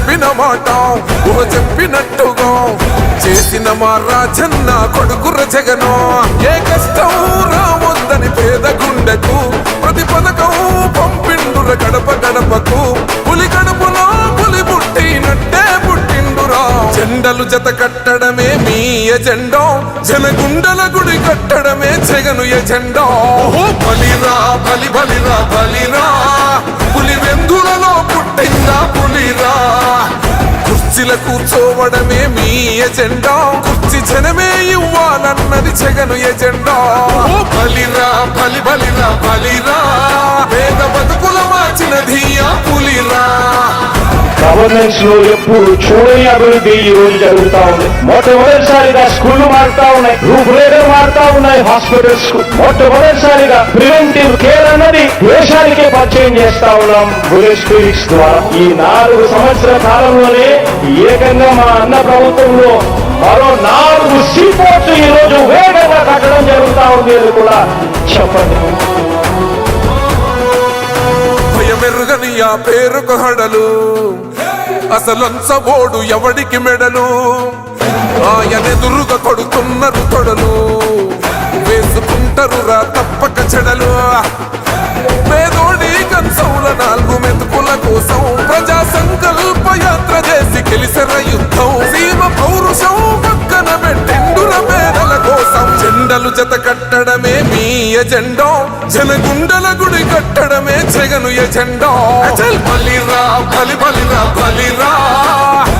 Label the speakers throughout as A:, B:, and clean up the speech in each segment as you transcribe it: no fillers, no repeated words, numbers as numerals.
A: చెప్పిన మాట చెప్పినట్టుగా చేసిన మా రాజన్న కొడుకుర జగను. ఏ కష్టం రావద్దని పేద గుండెకు ప్రతి పథకం పంపిండుర గడప గడపకు. పులి గడపలో పులి పుట్టినట్టే పుట్టిండురా. జెండలు జత కట్టడమే మీ ఎజెండా, జనగుండల గుడి కట్టడమే జగను ఎజెండా. బలిరా బలి బలిరా బలిరా, పులి వెందులలో పుట్టిందా పులిరా. కుర్చీల కూర్చోవడమే మీ ఎజెండా, కుర్చీ జనమే ఇవ్వాలన్నది జగను ఎజెండా. బలిరా బలి బలిరా బలిరా, పేద బతుకుల మార్చినది ఆ పులిరా.
B: గవర్నెన్స్ లో ఎప్పుడు చూడని అభివృద్ధి ఈ రోజు జరుగుతా ఉంది. మొట్టమొదటిసారిగా స్కూళ్లు మారుతా ఉన్నాయి, రూపురేఖలు మారుతా ఉన్నాయి. హాస్పిటల్స్ మొట్టమొదటిసారిగా ప్రివెంటివ్ కేర్ అన్నది దేశానికే పరిచయం చేస్తా ఉన్నాం బుల్లెట్ క్లినిక్స్ ద్వారా. ఈ 4 సంవత్సరాల కాలంలోనే ఏకంగా మా అన్న ప్రభుత్వంలో మరో 4 సీపోర్ట్స్ ఈ రోజు వేగంగా కట్టడం జరుగుతా ఉంది అని కూడా చెప్పండి.
A: భయమెరుగని ఆ పేరుకు హడలు, అసలంచబోడు ఎవడికి మెడలు. ఆయనెదురుగా కొడుతున్నారు తొడలు, వేసుకుంటారు రా తప్పక చెడలు. పేదోడి కంచంల 4 మెతుకుల కోసం ప్రజా సంకల్ప యాత్ర చేసి గెలిసెర యుద్ధం. సీమ పౌరుషం పక్కన పెట్టిండుర పేదల కోసం. జెండలు జత కట్టడమే మీ ఎజెండా, జనగుండల గుడి కట్టడమే జగను ఎజెండా. బలిరా బలి బలిరా బలిరా,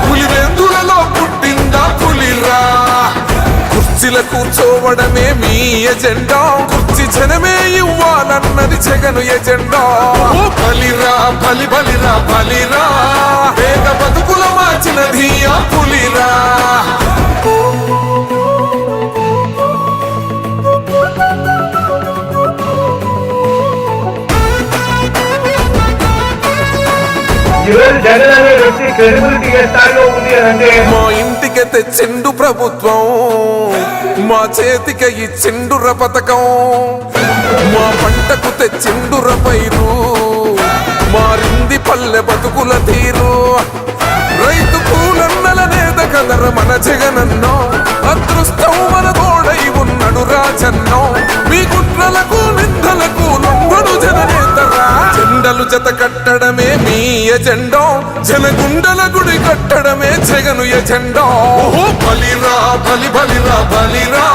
A: పులి వెందులలో పుట్టిందా పులిరా. కుర్చీల కూర్చోవడమే మీ ఎజెండా, కుర్చీ జనమే ఇవ్వాలన్నది జగను ఎజెండా. బలిరా బలి బలిరా బలిరా, పేద బతుకుల మార్చినది ఆ పులిరా.
B: జగన్ అనే వ్యక్తి క్రెడిబిలిటీ ఏ స్థాయిలో ఉంది అంటే
A: మా ఇంటికి తెచ్చిండు ప్రభుత్వం, మా చేతికి ఇచ్చిండుర పథకం. మా పంటకు తెచ్చిండుర పైరు, మారింది పల్లె బతుకుల తీరు. రైతు కూలన్నల నేత కదర మన జగనన్నో, అదృష్టం మన తోడై ఉన్నాడు రాజన్నో. మీ కుట్రలకు నిందలకు లొంగడు జననేతరా. జెండలు జత కట్టడమే మీ ఎజెండా, జనగుండల గుడి కట్టడమే జగను ఎజెండా. బలిరా బలి బలిరా బలిరా,